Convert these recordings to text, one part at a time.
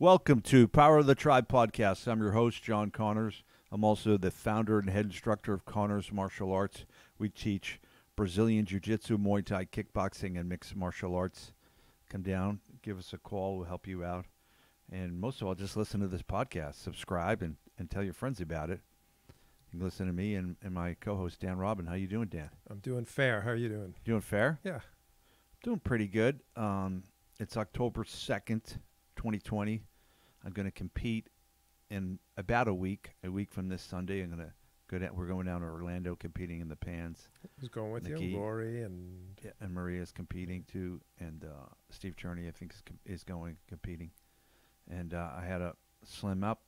Welcome to Power of the Tribe podcast. I'm your host, John Connors. I'm also the founder and head instructor of Connors Martial Arts. We teach Brazilian Jiu Jitsu, Muay Thai, kickboxing, and mixed martial arts. Come down, give us a call. We'll help you out. And most of all, just listen to this podcast. Subscribe and tell your friends about it. You can listen to me and my co-host, Dan Robin. How you doing, Dan? I'm doing fair. How are you doing? Doing fair? Yeah. Doing pretty good. It's October 2nd, 2020. I'm going to compete in about a week from this Sunday. We're going down to Orlando competing in the Pans. Who's going with you? Rory and... Yeah, and Maria's competing too. And Steve Cherney, I think, is going competing. And I had to slim up.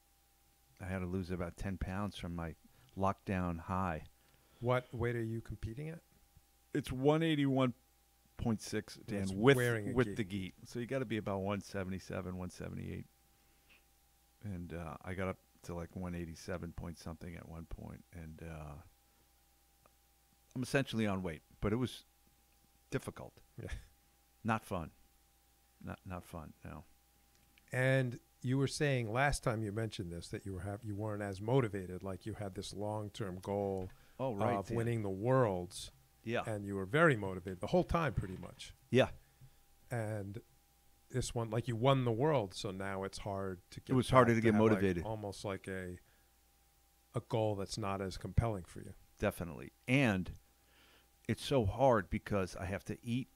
I had to lose about 10 pounds from my lockdown high. What weight are you competing at? It's 181.6, Dan, with the gi. So you got to be about 177, 178. And I got up to like 187 point something at one point. And I'm essentially on weight. But it was difficult. Yeah. Not fun. Not fun, no. And you were saying last time you mentioned this that you weren't as motivated, like you had this long-term goal of winning the worlds. Yeah. And you were very motivated the whole time pretty much. Yeah. And this one, like you won the world, so now it's hard to get. It was harder to get motivated. Like almost like a goal that's not as compelling for you. Definitely. And it's so hard because I have to eat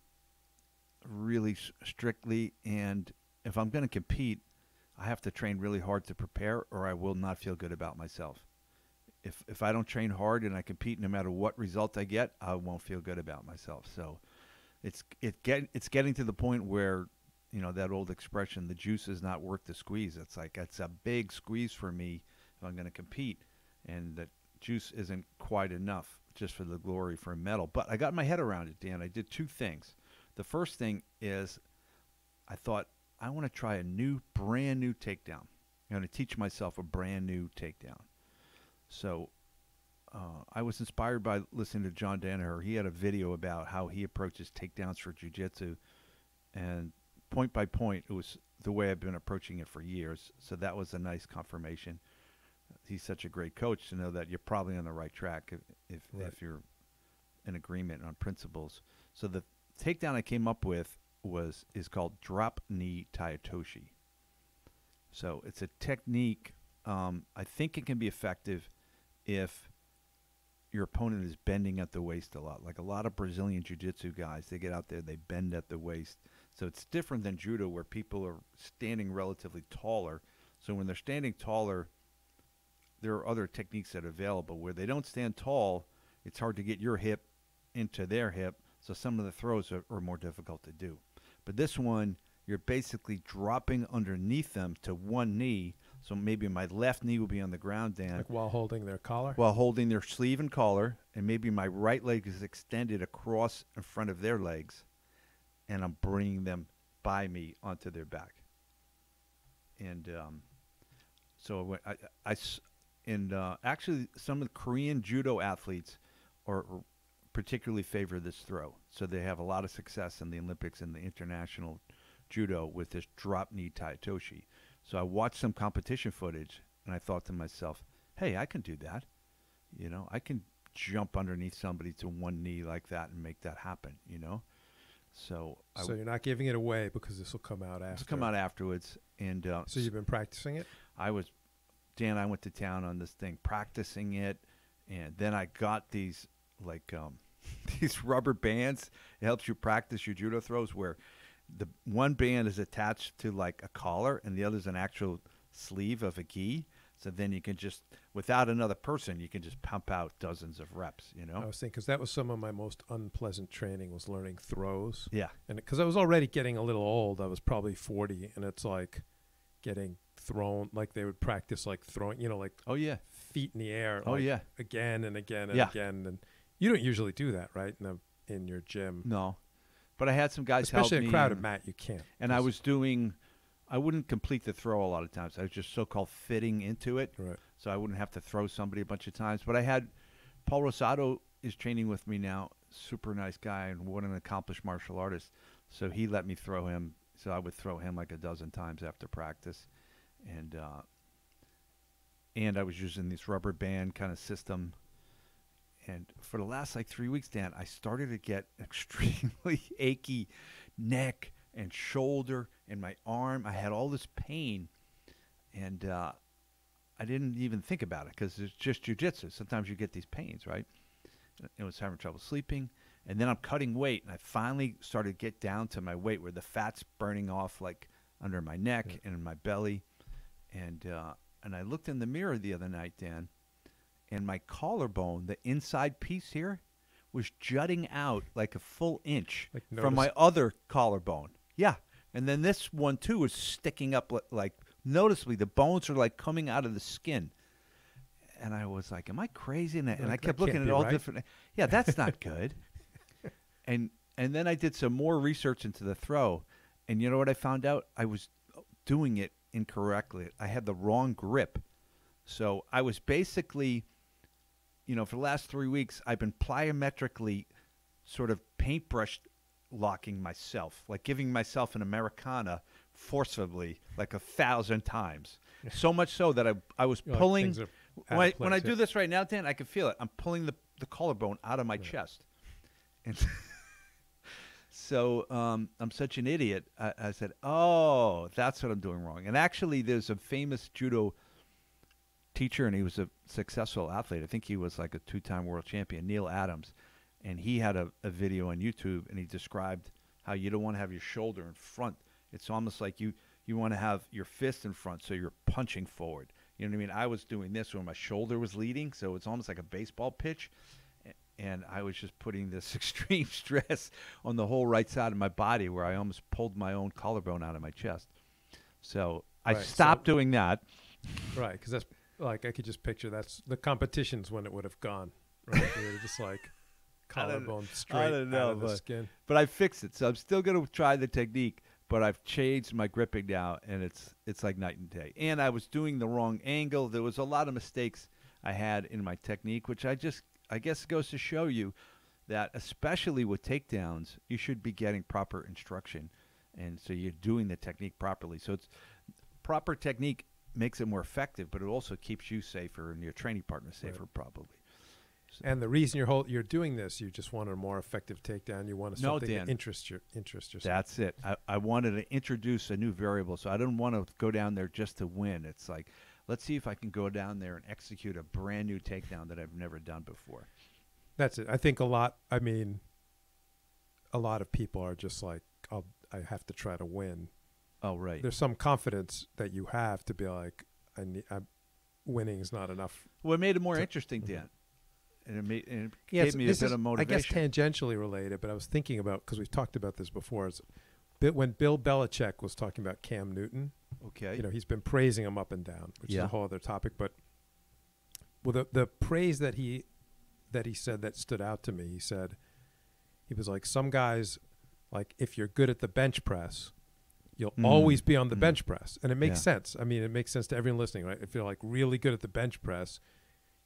really strictly, and if I'm going to compete, I have to train really hard to prepare, or I will not feel good about myself. If I don't train hard and I compete, no matter what result I get, I won't feel good about myself. So it's getting to the point where, you know, that old expression, the juice is not worth the squeeze. It's like it's a big squeeze for me if I'm going to compete, and that juice isn't quite enough just for the glory for a medal. But I got my head around it, Dan. I did two things. The first thing is I thought, I want to try a brand new takedown. I'm going to teach myself a brand new takedown. So I was inspired by listening to John Danaher. He had a video about how he approaches takedowns for jiu-jitsu, and point by point, it was the way I've been approaching it for years. So that was a nice confirmation. He's such a great coach to know that you're probably on the right track if you're in agreement on principles. So the takedown I came up with is called drop knee Tayatoshi. So it's a technique. I think it can be effective if your opponent is bending at the waist a lot. Like a lot of Brazilian jiu-jitsu guys, they get out there, they bend at the waist. So it's different than judo where people are standing relatively taller. So when they're standing taller, there are other techniques that are available. Where they don't stand tall, it's hard to get your hip into their hip. So some of the throws are more difficult to do. But this one, you're basically dropping underneath them to one knee. So maybe my left knee will be on the ground, Dan. Like while holding their collar? While holding their sleeve and collar. And maybe my right leg is extended across in front of their legs. And I'm bringing them by me onto their back. And so actually some of the Korean judo athletes are particularly favor this throw. So they have a lot of success in the Olympics and the international judo with this drop knee Tayatoshi. So I watched some competition footage and I thought to myself, hey, I can do that. You know, I can jump underneath somebody to one knee like that and make that happen, you know? So you're not giving it away because this will come out after. It'll come out afterwards. And so you've been practicing it? I went to town on this thing, practicing it. And then I got these these rubber bands. It helps you practice your judo throws where the one band is attached to like a collar and the other is an actual sleeve of a gi. So then you can just, without another person, you can just pump out dozens of reps, you know? I was thinking, because that was some of my most unpleasant training was learning throws. Yeah. And because I was already getting a little old, I was probably 40, and it's like getting thrown, like they would practice like throwing, you know, like feet in the air. Like again and again and again. And you don't usually do that, right, in your gym? No. But I had some guys help me. Especially a crowded mat, you can't. And I wouldn't complete the throw a lot of times. I was just so-called fitting into it. Right. So I wouldn't have to throw somebody a bunch of times. But I had Paul Rosado is training with me now. Super nice guy and what an accomplished martial artist. So he let me throw him. So I would throw him like a dozen times after practice. and I was using this rubber band kind of system. And for the last like 3 weeks, Dan, I started to get extremely achy neck and shoulder and my arm. I had all this pain, and I didn't even think about it because it's just jiu-jitsu. Sometimes you get these pains, right? I was having trouble sleeping, and then I'm cutting weight, and I finally started to get down to my weight where the fat's burning off like under my neck and in my belly. And I looked in the mirror the other night, Dan, and my collarbone, the inside piece here, was jutting out like a full inch from my other collarbone. Yeah. And then this one, too, was sticking up like noticeably. The bones are like coming out of the skin. And I was like, am I crazy? And I kept looking at all different. Yeah, that's not good. And then I did some more research into the throw. And you know what I found out? I was doing it incorrectly. I had the wrong grip. So I was basically, for the last 3 weeks, I've been plyometrically sort of paintbrush locking myself, like giving myself an Americana forcibly like 1,000 times. So much so that I was pulling. When I do this right now, Dan, I can feel it. I'm pulling the collarbone out of my chest. And so I'm such an idiot. I said, oh, that's what I'm doing wrong. And actually, there's a famous judo teacher, and he was a successful athlete. I think he was like a 2-time world champion, Neil Adams. And he had a video on YouTube, and he described how you don't want to have your shoulder in front. It's almost like you want to have your fist in front, so you're punching forward. You know what I mean? I was doing this when my shoulder was leading, so it's almost like a baseball pitch. And I was just putting this extreme stress on the whole right side of my body where I almost pulled my own collarbone out of my chest. So I stopped doing that. Right, because that's like I could just picture that's the competitions when it would have gone. Right, they were just like collarbone straight out of the skin. But I fixed it, so I'm still going to try the technique. But I've changed my gripping now, and it's like night and day. And I was doing the wrong angle. There was a lot of mistakes I had in my technique, which I guess goes to show you that especially with takedowns, you should be getting proper instruction. And so you're doing the technique properly. So it's proper technique makes it more effective, but it also keeps you safer and your training partner safer probably. So. And the reason you're doing this, you just want a more effective takedown. You want something that interests yourself. That's it. I wanted to introduce a new variable, so I didn't want to go down there just to win. It's like, let's see if I can go down there and execute a brand new takedown that I've never done before. That's it. I think a lot of people are just like, I have to try to win. Oh, right. There's some confidence that you have to be like, winning is not enough. Well, it made it more interesting, Dan. And it gave me a bit of motivation. I guess tangentially related, but I was thinking about, because we've talked about this before, when Bill Belichick was talking about Cam Newton. Okay. He's been praising him up and down, which is a whole other topic. But the praise that he said that stood out to me, he was like, some guys, like if you're good at the bench press, you'll always be on the bench press. And it makes sense. I mean, it makes sense to everyone listening, right? If you're like really good at the bench press,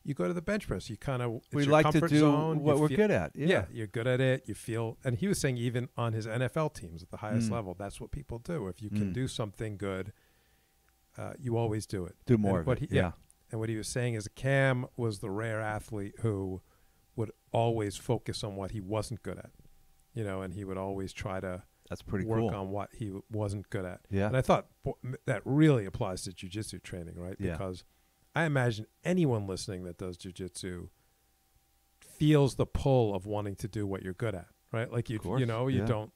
you go to the bench press. You kind of we like to do what we're good at. Yeah, you're good at it. You feel, and he was saying even on his NFL teams at the highest level, that's what people do. If you can do something good, you always do it. Do more of it. And what he was saying is Cam was the rare athlete who would always focus on what he wasn't good at, and he would always try to work on what he wasn't good at. Yeah. And I thought that really applies to jiu-jitsu training, right? Yeah. Because I imagine anyone listening that does jiu-jitsu feels the pull of wanting to do what you're good at, right? Like you don't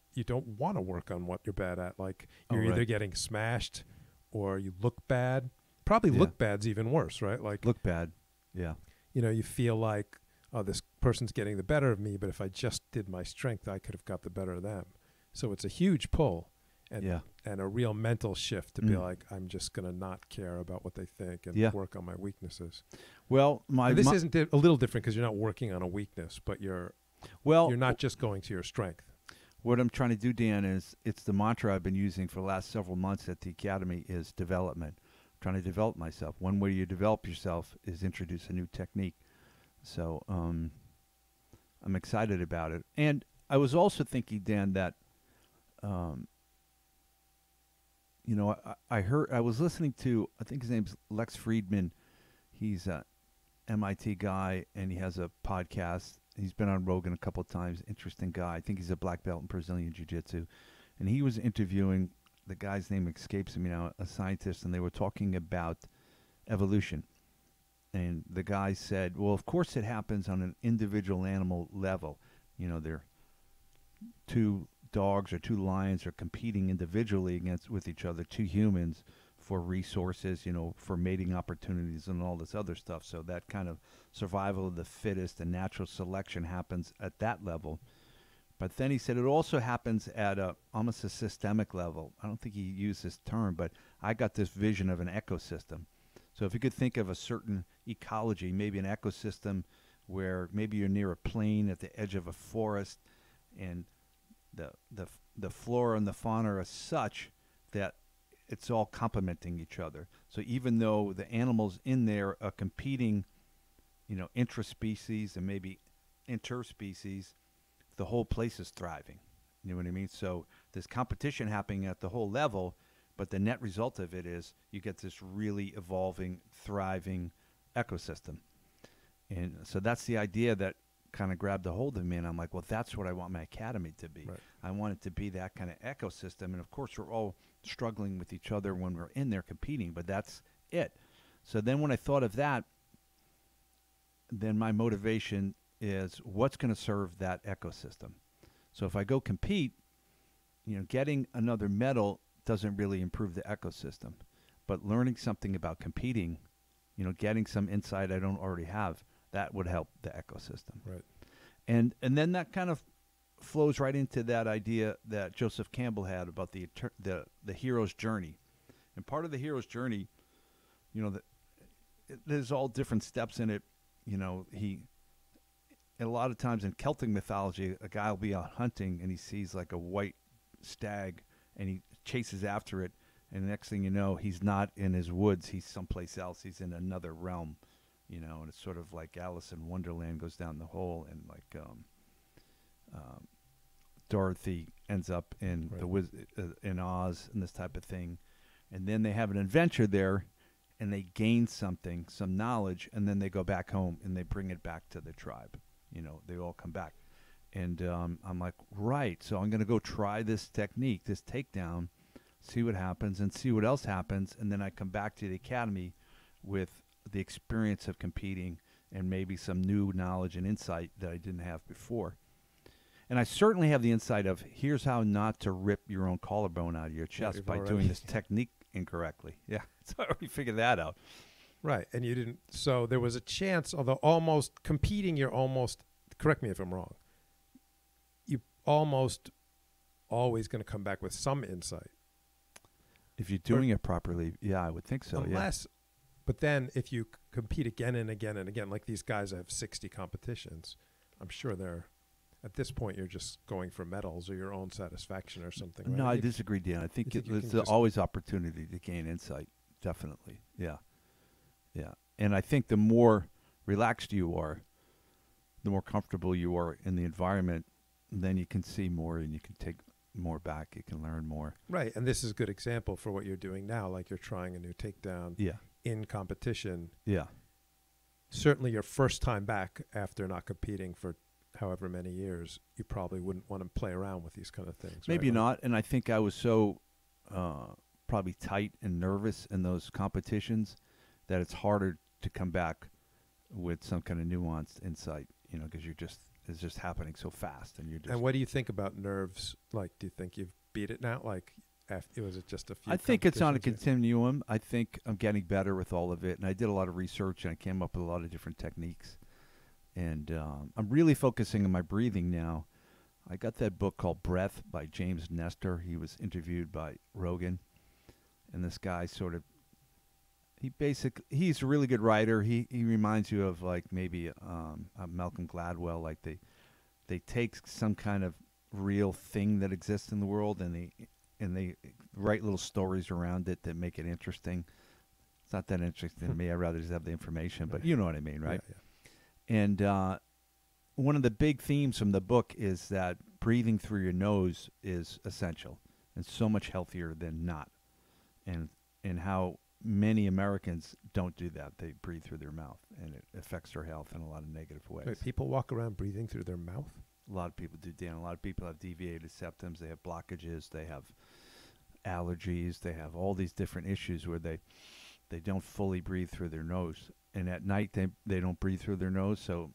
want to work on what you're bad at. Like you're either getting smashed or you look bad. Probably look bad's even worse, right? Like look bad. Yeah. You feel like, oh, this person's getting the better of me, but if I just did my strength, I could have got the better of them. So it's a huge pull. And a real mental shift to be like, I'm just going to not care about what they think and work on my weaknesses. Well, this isn't a little different because you're not working on a weakness, but you're not just going to your strength. What I'm trying to do, Dan, is it's the mantra I've been using for the last several months at the Academy is development. I'm trying to develop myself. One way you develop yourself is introduce a new technique. So I'm excited about it. And I was also thinking, Dan, that you know, I was listening to, I think his name's Lex Fridman. He's a MIT guy, and he has a podcast. He's been on Rogan a couple of times. Interesting guy. I think he's a black belt in Brazilian Jiu-Jitsu. And he was interviewing, the guy's name escapes me now, a scientist, and they were talking about evolution. And the guy said, well, of course it happens on an individual animal level. You know, they're two dogs or two lions are competing individually with each other, two humans, for resources, you know, for mating opportunities and all this other stuff. So that kind of survival of the fittest and natural selection happens at that level. But then he said it also happens at almost a systemic level. I don't think he used this term, but I got this vision of an ecosystem. So if you could think of a certain ecology, maybe an ecosystem where maybe you're near a plain at the edge of a forest, and the flora and the fauna are such that it's all complementing each other. So even though the animals in there are competing, you know, intraspecies and maybe interspecies, the whole place is thriving. You know what I mean? So there's competition happening at the whole level, but the net result of it is you get this really evolving, thriving ecosystem. And so that's the idea that kind of grabbed a hold of me, and I'm like, well, that's what I want my academy to be. Right. I want it to be that kind of ecosystem. And of course we're all struggling with each other when we're in there competing, but that's it. So then when I thought of that, then my motivation is what's going to serve that ecosystem. So if I go compete, you know, getting another medal doesn't really improve the ecosystem, but learning something about competing, you know, getting some insight I don't already have, that would help the ecosystem. Right. And then that kind of flows right into that idea that Joseph Campbell had about the hero's journey. And part of the hero's journey, you know, there's all different steps in it. You know, a lot of times in Celtic mythology, a guy will be out hunting and he sees like a white stag and he chases after it. And the next thing you know, he's not in his woods. He's someplace else. He's in another realm. You know, and it's sort of like Alice in Wonderland goes down the hole, and like Dorothy ends up in in Oz and this type of thing. And then they have an adventure there, and they gain something, some knowledge, and then they go back home and they bring it back to the tribe. You know, they all come back. And I'm like, right, so I'm going to go try this technique, this takedown, see what happens, and see what else happens, and then I come back to the academy with the experience of competing and maybe some new knowledge and insight that I didn't have before. And I certainly have the insight of here's how not to rip your own collarbone out of your chest by doing this technique incorrectly. Yeah, so I already figured that out. Right, and you didn't. So there was a chance, although almost competing, you're almost, correct me if I'm wrong, you almost always going to come back with some insight. If you're doing it properly, yeah, I would think so. Unless, but then if you compete again and again and again, like these guys have 60 competitions, I'm sure they're, at this point, you're just going for medals or your own satisfaction or something. Right? No, I disagree, Dan. I think there's always opportunity to gain insight. Definitely. Yeah. Yeah. And I think the more relaxed you are, the more comfortable you are in the environment, then you can see more and you can take more back. You can learn more. Right. And this is a good example for what you're doing now. Like you're trying a new takedown in competition. Yeah. Certainly your first time back after not competing for however many years, you probably wouldn't want to play around with these kind of things. Maybe not. And I think I was so probably tight and nervous in those competitions that it's harder to come back with some kind of nuanced insight, you know, because it's just happening so fast. And you're just. And what do you think about nerves? Like, do you think you've beat it now? Like, was it just a few? I think it's on a continuum. I think I'm getting better with all of it. And I did a lot of research and I came up with a lot of different techniques. And I'm really focusing on my breathing now. I got that book called Breath by James Nestor. He was interviewed by Rogan. And this guy sort of, he's a really good writer. He reminds you of like maybe Malcolm Gladwell. Like they take some kind of real thing that exists in the world and they write little stories around it that make it interesting. It's not that interesting to me. I'd rather just have the information, but you know what I mean, right? Yeah. And one of the big themes from the book is that breathing through your nose is essential and so much healthier than not. and how many Americans don't do that. They breathe through their mouth, and it affects their health in a lot of negative ways. Wait, people walk around breathing through their mouth? A lot of people do, Dan. A lot of people have deviated septums. They have blockages. They have allergies. They have all these different issues where they don't fully breathe through their nose. And at night, they don't breathe through their nose. So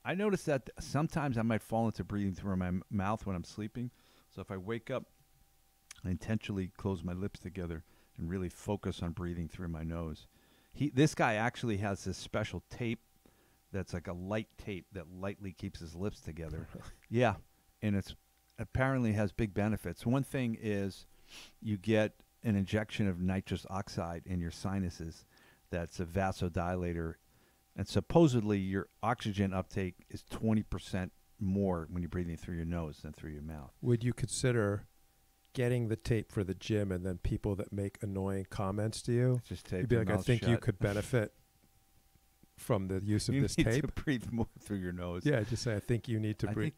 I notice that sometimes I might fall into breathing through my mouth when I'm sleeping. So if I wake up, I intentionally close my lips together and really focus on breathing through my nose. This guy actually has this special tape that's like a light tape that lightly keeps his lips together. Yeah, and it's apparently has big benefits. One thing is you get an injection of nitrous oxide in your sinuses. That's a vasodilator, and supposedly your oxygen uptake is 20% more when you're breathing through your nose than through your mouth. Would you consider getting the tape for the gym, and then people that make annoying comments to you, just tape you'd be like, I think shut. You could benefit from the use of this tape? You need to breathe more through your nose. Yeah, just say, I think you need to breathe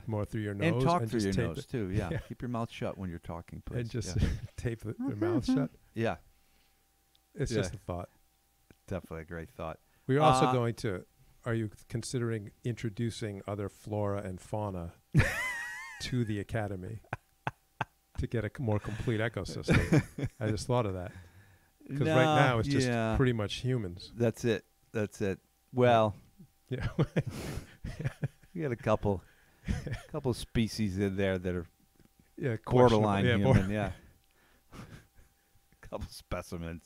more through your nose. And talk through your nose, too, yeah. Keep your mouth shut when you're talking, please. And just tape your mouth shut? Yeah. It's just a thought. Definitely a great thought. We're also going to, are you considering introducing other flora and fauna to the academy to get a more complete ecosystem? I just thought of that. Because right now it's just pretty much humans. That's it. Well, yeah. We got a couple species in there that are borderline human. Yeah. A couple specimens.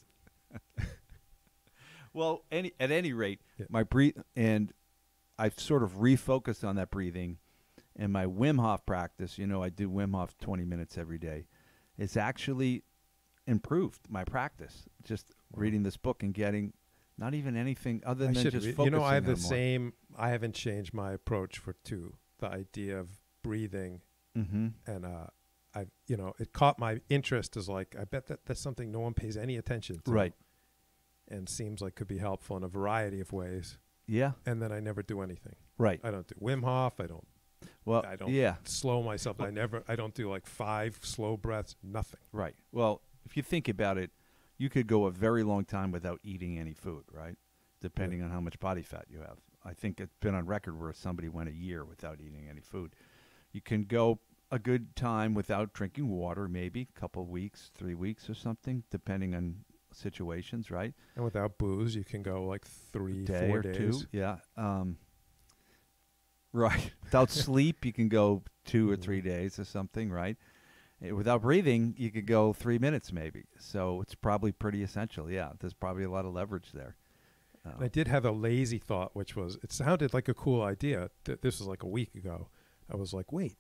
Well, at any rate, my and I've sort of refocused on that breathing, and my Wim Hof practice. I do Wim Hof 20 minutes every day. It's actually improved my practice. Just reading this book and getting not even anything other than just focusing. I have the same. I haven't changed my approach to the idea of breathing, and it caught my interest as like, I bet that's something no one pays any attention to. Right. And seems like could be helpful in a variety of ways. Yeah. And then I never do anything. Right. I don't do Wim Hof. I don't slow myself. Well, I don't do like 5 slow breaths, nothing. Right. Well, if you think about it, you could go a very long time without eating any food, right? Depending on how much body fat you have. I think it's been on record where somebody went a year without eating any food. You can go a good time without drinking water, maybe a couple of weeks, 3 weeks or something, depending on situations, right? And without booze, you can go like 3, 4 days. 2, yeah. Right. Without sleep, you can go 2 or 3 days or something, right? Without breathing, you could go 3 minutes maybe. So it's probably pretty essential. Yeah, there's probably a lot of leverage there. I did have a lazy thought, which was, it sounded like a cool idea. This was like a week ago. I was like, wait,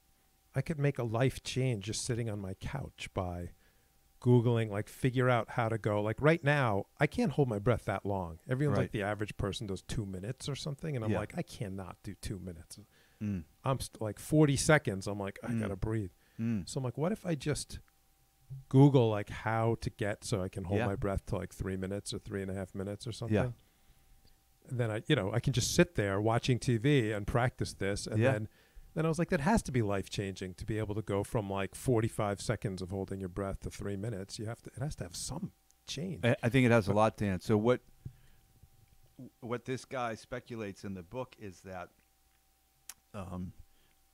I could make a life change just sitting on my couch by Googling, like, figure out how to go. Like, right now, I can't hold my breath that long. Everyone's like, the average person does 2 minutes or something. And I'm like, I cannot do 2 minutes. I'm like 40 seconds. I'm like, I got to breathe. So I'm like, what if I just Google, like, how to get so I can hold my breath to like 3 minutes or 3.5 minutes or something? Yeah. And then I can just sit there watching TV and practice this. And then I was like, that has to be life-changing to be able to go from like 45 seconds of holding your breath to 3 minutes. It has to have some change. I think it has a lot, Dan. So what this guy speculates in the book is that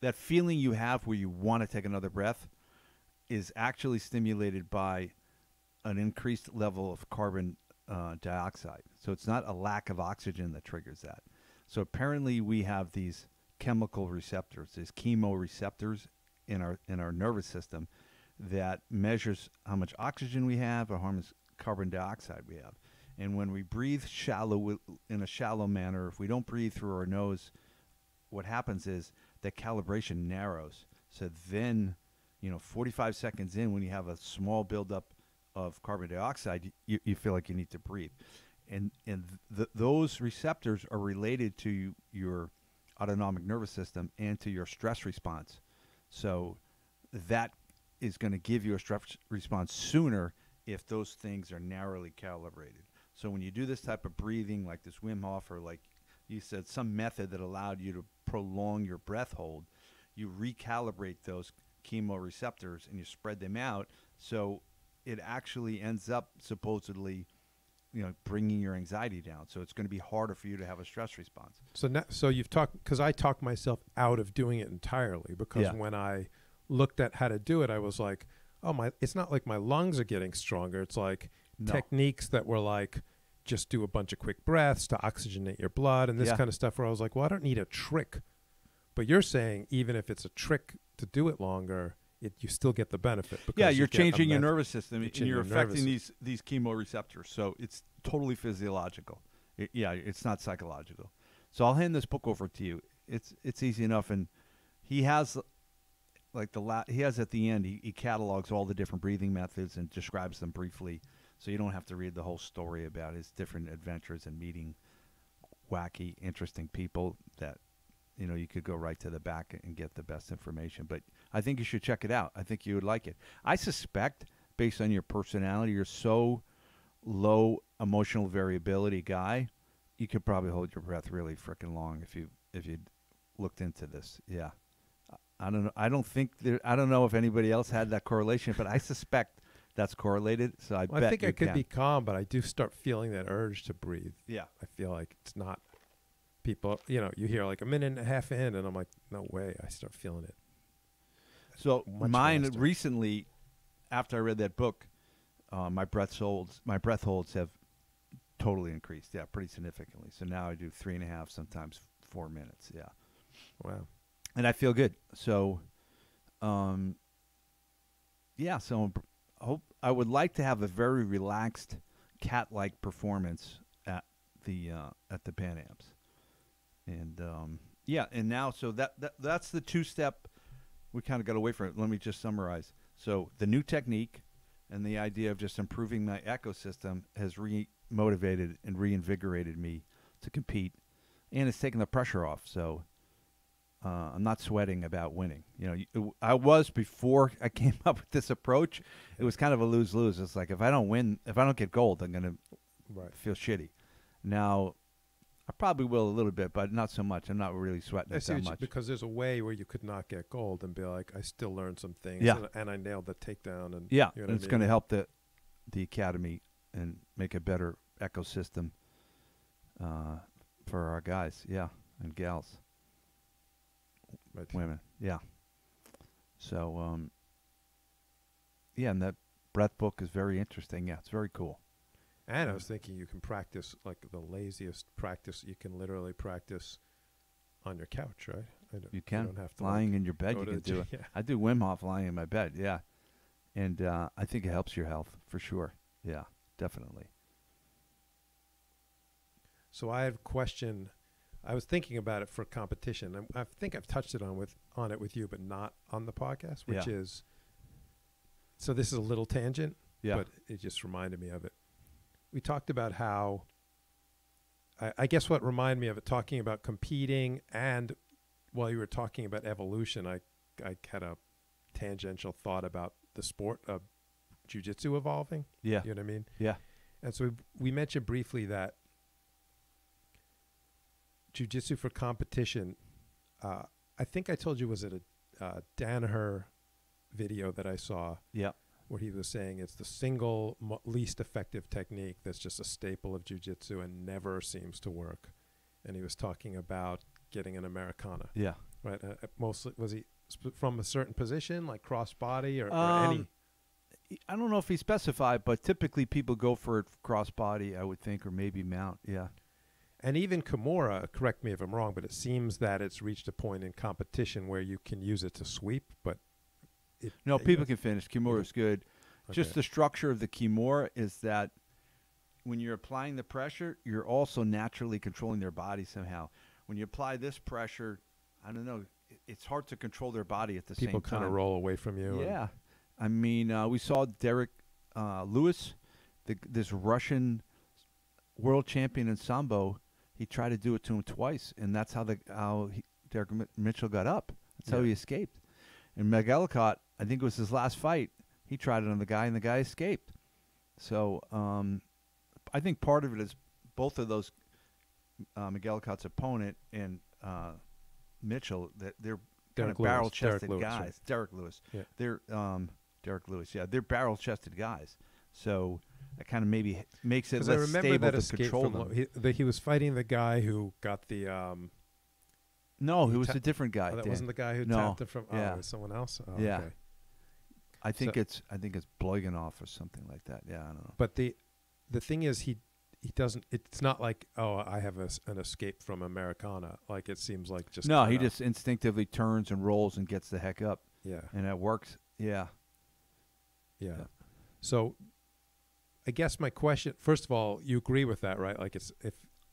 that feeling you have where you want to take another breath is actually stimulated by an increased level of carbon dioxide. So it's not a lack of oxygen that triggers that. So apparently we have these chemical receptors, these chemoreceptors in our nervous system that measures how much oxygen we have or how much carbon dioxide we have. And when we breathe in a shallow manner, if we don't breathe through our nose, what happens is that calibration narrows. So then, 45 seconds in, when you have a small buildup of carbon dioxide, you feel like you need to breathe. And those receptors are related to your autonomic nervous system and to your stress response. So that is going to give you a stress response sooner if those things are narrowly calibrated. So when you do this type of breathing, like this Wim Hof, or like you said, some method that allowed you to prolong your breath hold, you recalibrate those chemoreceptors and you spread them out. So it actually ends up supposedly, bringing your anxiety down. So it's going to be harder for you to have a stress response. So you've talked, because I talked myself out of doing it entirely, because when I looked at how to do it, I was like, it's not like my lungs are getting stronger. It's like techniques that were like, just do a bunch of quick breaths to oxygenate your blood and this kind of stuff, where I was like, well, I don't need a trick. But you're saying even if it's a trick to do it longer, you still get the benefit. Because you're changing your nervous system, and you're affecting these chemoreceptors. So it's totally physiological. It's not psychological. So I'll hand this book over to you. It's easy enough, and he has he has at the end, he catalogs all the different breathing methods and describes them briefly, so you don't have to read the whole story about his different adventures and meeting wacky, interesting people that you could go right to the back and get the best information. But I think you should check it out. I think you would like it. I suspect, based on your personality, you're so low emotional variability guy, you could probably hold your breath really freaking long if you looked into this. Yeah. I don't know. I don't know if anybody else had that correlation, but I suspect that's correlated. So I think I could be calm, but I do start feeling that urge to breathe. Yeah. I feel like it's not people, you hear like a minute and a half in, and I'm like, no way. I start feeling it. So mine recently, after I read that book, my breath holds have totally increased. Yeah, pretty significantly. So now I do 3.5, sometimes 4 minutes. Yeah. Wow. And I feel good. So, so I would like to have a very relaxed, cat-like performance at the Pan Ams. And and now that's the two-step. We kind of got away from it. Let me just summarize. So the new technique and the idea of just improving my ecosystem has re-motivated and reinvigorated me to compete, and it's taken the pressure off. So I'm not sweating about winning. I was before I came up with this approach. It was kind of a lose-lose. It's like if I don't get gold, I'm gonna feel shitty. Now I probably will a little bit, but not so much. I'm not really sweating that much. Because there's a way where you could not get gold and be like, I still learned some things, and I nailed the takedown. And and it's going to help the academy and make a better ecosystem for our guys, and gals, women, So, and that breath book is very interesting. Yeah, it's very cool. And I was thinking you can practice, like the laziest practice, you can literally practice on your couch, right? You can. You don't have to lying in your bed, you can do it. Yeah. I do Wim Hof lying in my bed, And I think it helps your health, for sure. Yeah, definitely. So I have a question. I was thinking about it for competition. I think I've touched it on it with you, but not on the podcast, which is, so this is a little tangent, but it just reminded me of it. We talked about how, I guess what reminded me of it, talking about competing, and while you were talking about evolution, I had a tangential thought about the sport of Jiu Jitsu evolving. Yeah. You know what I mean? Yeah. And so we mentioned briefly that Jiu Jitsu for competition, I think I told you was it a Danaher video that I saw. Yeah. Where he was saying it's the single least effective technique that's just a staple of jiu-jitsu and never seems to work. And he was talking about getting an Americana. Yeah. Right? Mostly, was he from a certain position, like cross-body or any? I don't know if he specified, but typically people go for it cross-body, I would think, or maybe mount. Yeah. And even Kimura, correct me if I'm wrong, but it seems that it's reached a point in competition where you can use it to sweep, but people can finish. Kimura is good. Okay. Just the structure of the Kimura is that when you're applying the pressure, you're also naturally controlling their body somehow. When you apply this pressure, I don't know, it's hard to control their body at the same time. People kind of roll away from you. Yeah. I mean, we saw Derek Lewis, this Russian world champion in Sambo. He tried to do it to him twice, and that's how Derek Mitchell got up. That's how he escaped. And McElligott, I think it was his last fight, he tried it on the guy, and the guy escaped. So I think part of it is both of those, McElligott's opponent and Mitchell, that they're kind of barrel-chested guys. Derek Lewis. Yeah. They're Derek Lewis. Yeah, they're barrel-chested guys. So that kind of maybe makes it less I remember stable that to escape control from them. he was fighting the guy who got the. No, he was a different guy. Oh, that Dan. wasn't the guy who No. tapped it from. Yeah. Oh, it was someone else. Oh, Yeah. Okay. I think it's Bloiganoff or something like that. Yeah, I don't know. But the thing is, he doesn't. It's not like, oh, I have an escape from Americana. Like it seems like just. No, he just instinctively turns and rolls and gets the heck up. Yeah. And it works. Yeah. Yeah. So, I guess my question. First of all, you agree with that, right? Like it's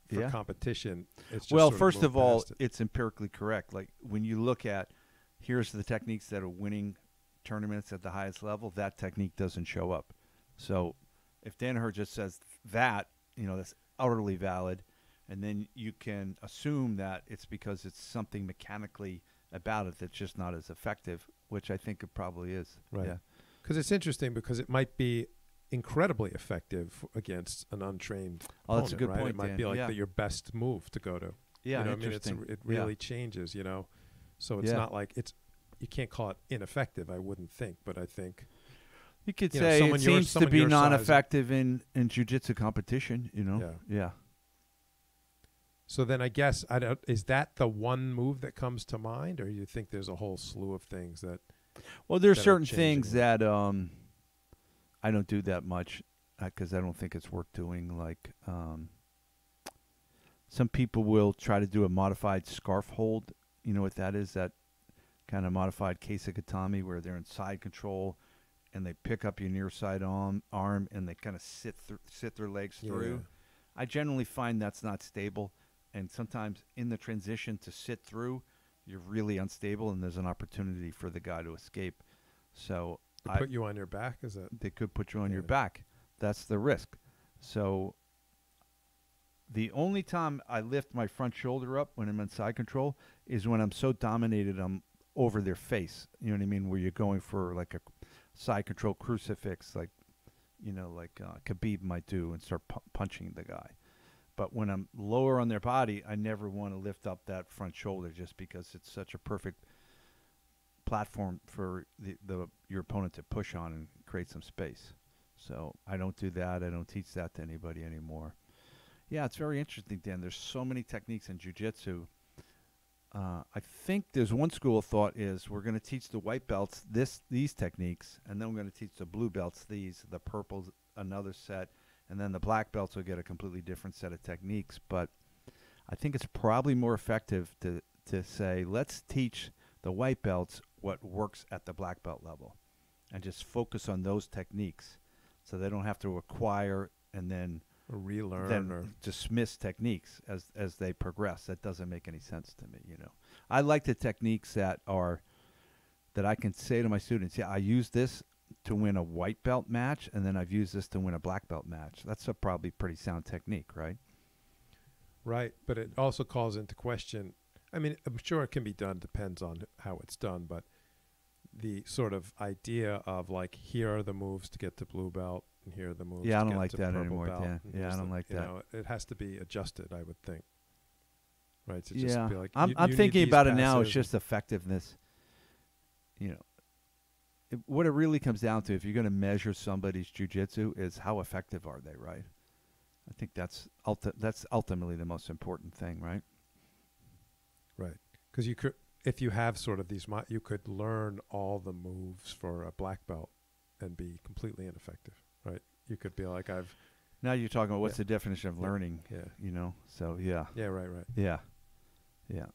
for competition. It's just well, sort first of all, it. it's empirically correct. Like when you look at, here's the techniques that are winning tournaments at the highest level, that technique doesn't show up. So if Danaher just says that, that's utterly valid, and then you can assume that it's because it's something mechanically about it that's just not as effective, which I think it probably is. Right. Yeah. Because it's interesting because it might be incredibly effective against an untrained opponent, that's a good right? point, It might Dan. be like your best move to go to. Yeah, interesting. It really changes, So it's not like you can't call it ineffective, I wouldn't think, but I think you could say it seems to be non-effective in jiu-jitsu competition, Yeah. So then I guess is that the one move that comes to mind, or you think there's a whole slew of things that? Well, there's certain things that I don't do that much because I don't think it's worth doing. Like some people will try to do a modified scarf hold. You know what that is? That kind of modified Keisagatami where they're in side control and they pick up your near side arm and they kind of sit their legs through. Yeah. I generally find that's not stable, and sometimes in the transition to sit through, you're really unstable, and there's an opportunity for the guy to escape. So put you on your back? Is that they could put you on your back? That's the risk. So the only time I lift my front shoulder up when I'm in side control is when I'm so dominated I'm over their face. You know what I mean? Where you're going for like a side control crucifix, like Khabib might do, and start punching the guy. But when I'm lower on their body, I never want to lift up that front shoulder just because it's such a perfect platform for your opponent to push on and create some space. So I don't do that. I don't teach that to anybody anymore. Yeah, it's very interesting, Dan. There's so many techniques in jiu-jitsu. I think there's one school of thought is we're going to teach the white belts these techniques, and then we're going to teach the blue belts these, the purples another set, and then the black belts will get a completely different set of techniques. But I think it's probably more effective to say, let's teach the white belts what works at the black belt level and just focus on those techniques so they don't have to acquire and then relearn or dismiss techniques as they progress. That doesn't make any sense to me. I like the techniques that I can say to my students, yeah, I use this to win a white belt match, and then I've used this to win a black belt match. That's a probably pretty sound technique, right? Right, but it also calls into question, I mean, I'm sure it can be done, depends on how it's done, but the sort of idea of like, here are the moves to get to blue belt, and here are the moves to I don't get like to that purple anymore, belt, Dan. Yeah, I don't like that. It has to be adjusted, I would think. Right, to yeah, just be like, I'm thinking about it now. It's just effectiveness. What it really comes down to, if you're going to measure somebody's jiu-jitsu, is how effective are they, right? I think that's ultimately the most important thing, right? Right, because you could, if you have sort of these, you could learn all the moves for a black belt and be completely ineffective, right? You could be like, Now you're talking about what's the definition of learning? Yeah. So yeah. Yeah. Right. Yeah. Yeah.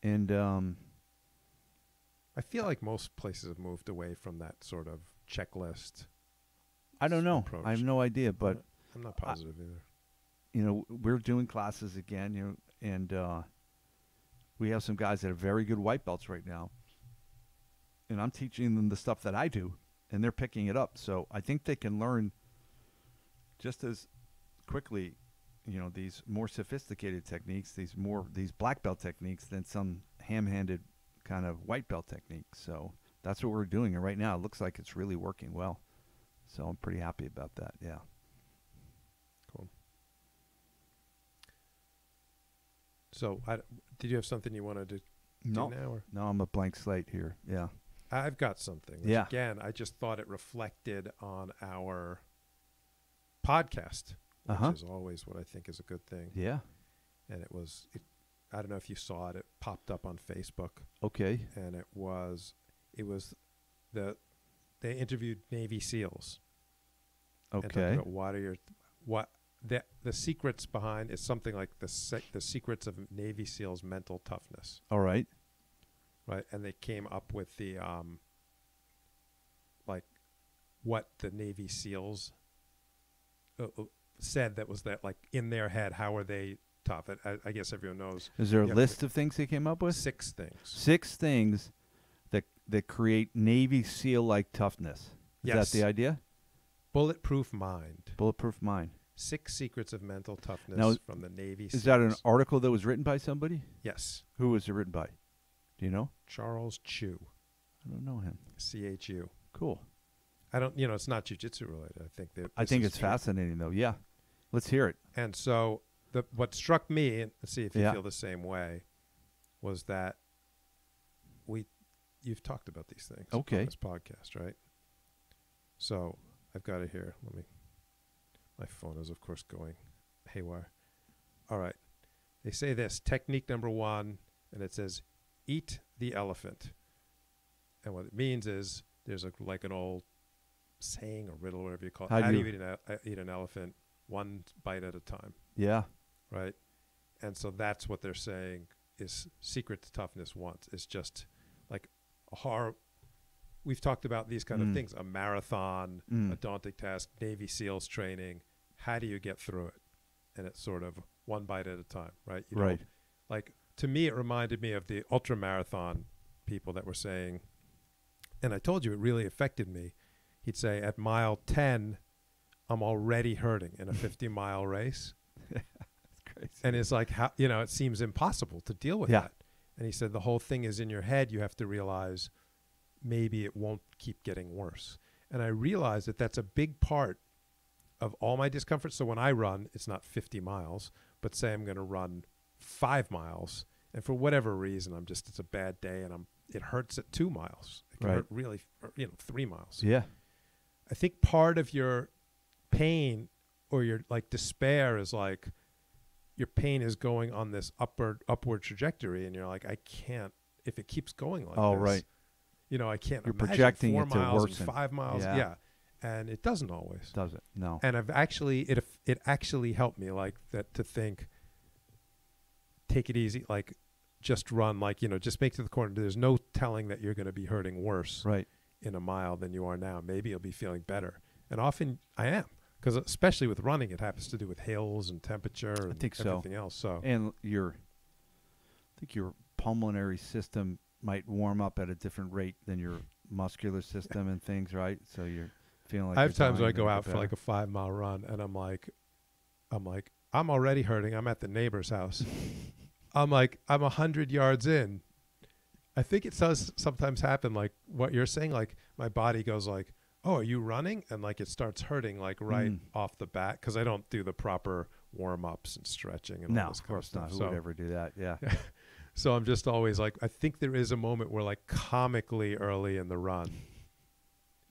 And I feel like most places have moved away from that sort of checklist. I don't know. Approach. I have no idea, but I'm not positive either. We're doing classes again, and we have some guys that are very good white belts right now, and I'm teaching them the stuff that I do, and they're picking it up. So I think they can learn just as quickly, these more sophisticated techniques, these black belt techniques, than some ham-handed kind of white belt techniques. So that's what we're doing, and right now it looks like it's really working well. So I'm pretty happy about that. Yeah. Cool. So did you have something you wanted to do now? Or? No, I'm a blank slate here. Yeah. I've got something. Which again, I just thought it reflected on our podcast, which is always what I think is a good thing. Yeah. And I don't know if you saw it. It popped up on Facebook. Okay. And it was they interviewed Navy SEALs. Okay. About the secrets behind is something like the secrets of Navy SEALs mental toughness. All right. Right. And they came up with the like what the Navy SEALs said that was that like in their head, how are they tough? I guess everyone knows. Is there a list of things they came up with? 6 things. 6 things that create Navy SEAL-like toughness. Is that the idea? Bulletproof mind. Bulletproof mind. 6 secrets of mental toughness now, from the Navy SEALs. Is that an article that was written by somebody? Yes. Who was it written by? Do you know? Charles Chu. I don't know him. CHU. Cool. I don't, it's not jiu-jitsu related. I think it's fascinating though. Yeah. Let's hear it. And so what struck me, and let's see if you feel the same way, was that you've talked about these things on this podcast, right? So I've got it here. My phone is of course going haywire. All right. They say this, technique number 1, and it says, eat the elephant. And what it means is there's like an old saying or riddle, whatever you call it. How do you eat an elephant? 1 bite at a time. Yeah. Right. And so that's what they're saying is secret to toughness once. It's just like we've talked about these kind of things, a marathon, a daunting task, Navy SEALs training. How do you get through it? And it's sort of 1 bite at a time, right? Right. Like, to me, it reminded me of the ultra marathon people that were saying, and I told you it really affected me. He'd say at mile 10, I'm already hurting in a 50-mile race. That's crazy. And it's like, how, it seems impossible to deal with that. And he said the whole thing is in your head. You have to realize maybe it won't keep getting worse. And I realized that that's a big part of all my discomfort. So when I run, it's not 50 miles, but say I'm going to run 5 miles. And for whatever reason, it's a bad day and it hurts at 2 miles. It can hurt really, 3 miles. Yeah. I think part of your pain or your like despair is like your pain is going on this upward trajectory, and you're like, I can't, if it keeps going like this. Right. I can't. You're imagine projecting 4 it to miles worsen. and 5 miles. Yeah. And it doesn't always. Does it? No. And I've actually it actually helped me like that to think. Take it easy, like just run, like just make to the corner. There's no telling that you're going to be hurting worse in a mile than you are now. Maybe you'll be feeling better, and often I am. Because especially with running, it happens to do with hills and temperature and everything else. So, and I think your pulmonary system might warm up at a different rate than your muscular system and things, right? So you're feeling like I have times where I go out for like a 5-mile run, and I'm like, I'm already hurting. I'm at the neighbor's house. I'm 100 yards in. I think it does sometimes happen, like what you're saying. Like my body goes like, oh, are you running? And like it starts hurting like off the bat because I don't do the proper warm-ups and stretching and all this kind of stuff. Who would ever do that? Yeah. So I'm just always like, I think there is a moment where like comically early in the run,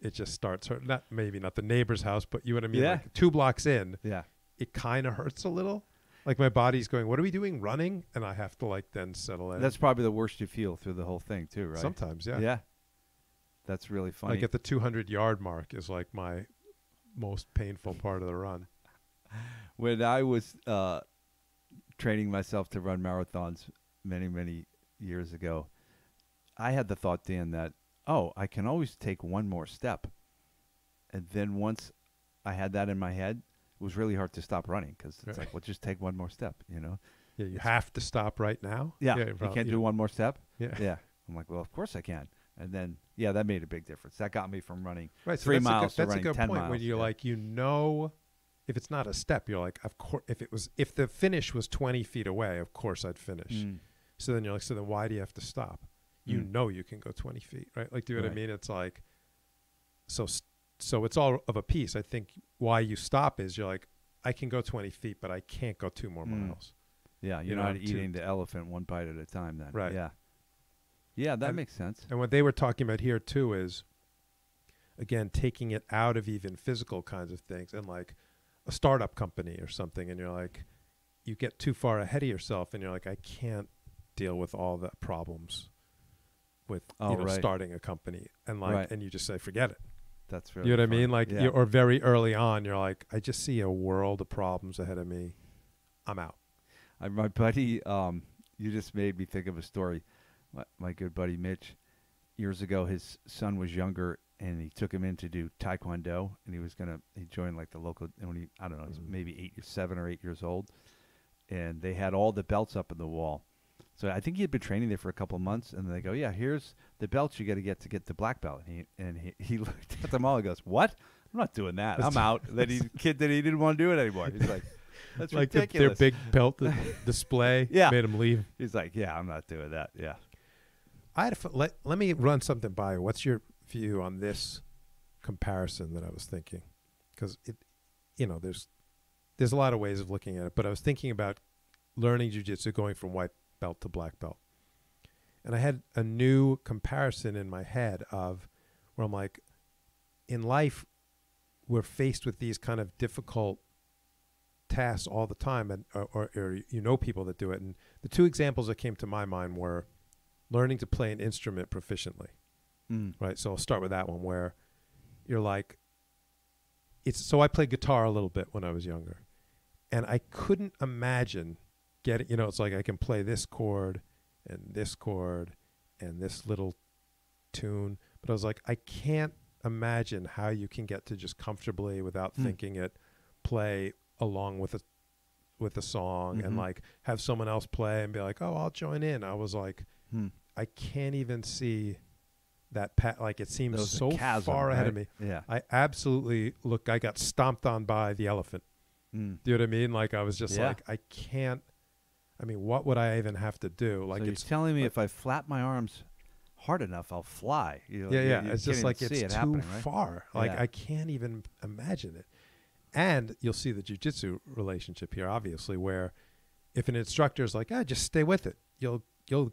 it just starts hurting. Maybe not the neighbor's house, but you know what I mean? Yeah. Like 2 blocks in, it kind of hurts a little. Like my body's going, what are we doing? Running? And I have to like then settle in. That's probably the worst you feel through the whole thing too, right? Sometimes, yeah. Yeah. That's really funny. Like at the 200-yard mark is like my most painful part of the run. When I was training myself to run marathons many, many years ago, I had the thought, Dan, that, I can always take one more step. And then once I had that in my head, it was really hard to stop running because it's like, well, just take one more step, Yeah, you have to stop right now? Yeah, you can't do one more step? Yeah. I'm like, well, of course I can. And then, that made a big difference. That got me from running 3 so miles to running 10 miles. That's a good point when you're like, if it's not a step, you're like, of course, if the finish was 20 feet away, of course I'd finish. So then you're like, so then why do you have to stop? You know you can go 20 feet, right? Like, do you know what I mean? It's like, so it's all of a piece. I think why you stop is you're like, I can go 20 feet, but I can't go 2 more miles. Yeah, you're not eating the elephant 1 bite at a time then. Right. Yeah. Yeah, that makes sense. And what they were talking about here too is, again, taking it out of even physical kinds of things, and like a startup company or something, and you're like, you get too far ahead of yourself, and you're like, I can't deal with all the problems with starting a company, and like, and you just say, forget it. That's really you know what fun. I mean? Like, or very early on, you're like, I just see a world of problems ahead of me. I'm out. My buddy, you just made me think of a story. My good buddy Mitch, years ago, his son was younger, and he took him in to do Taekwondo, and he joined like the local, when I don't know, he's maybe 7 or 8 years old, and they had all the belts up on the wall. So I think he had been training there for a couple of months, and they go, yeah, here's the belts you got to get the black belt. And he looked at them all and goes, what? I'm not doing that. I'm out. Then he didn't want to do it anymore. He's like, that's like ridiculous. Their big belt display made him leave. He's like, yeah, I'm not doing that. Yeah. Let me run something by you. What's your view on this comparison that I was thinking? Because there's a lot of ways of looking at it, but I was thinking about learning jiu-jitsu, going from white belt to black belt. And I had a new comparison in my head of where I'm like, in life, we're faced with these kind of difficult tasks all the time, and or people that do it. And the two examples that came to my mind were learning to play an instrument proficiently. Right? So I'll start with that one, where you're like, so I played guitar a little bit when I was younger, and I couldn't imagine getting, it's like I can play this chord and this little tune, but I was like, I can't imagine how you can get to just comfortably, without thinking it, play along with a song, and like have someone else play and be like, oh, I'll join in. I was like, I can't even see that like it seems so far ahead of me. Yeah. I absolutely I got stomped on by the elephant. Do you know what I mean? Like I was just like, I can't. I mean, what would I even have to do? Like, so it's telling me if I flap my arms hard enough, I'll fly. You it's just like it's too far. Like I can't even imagine it. And you'll see the jiu-jitsu relationship here, obviously, where if an instructor is like, just stay with it, you'll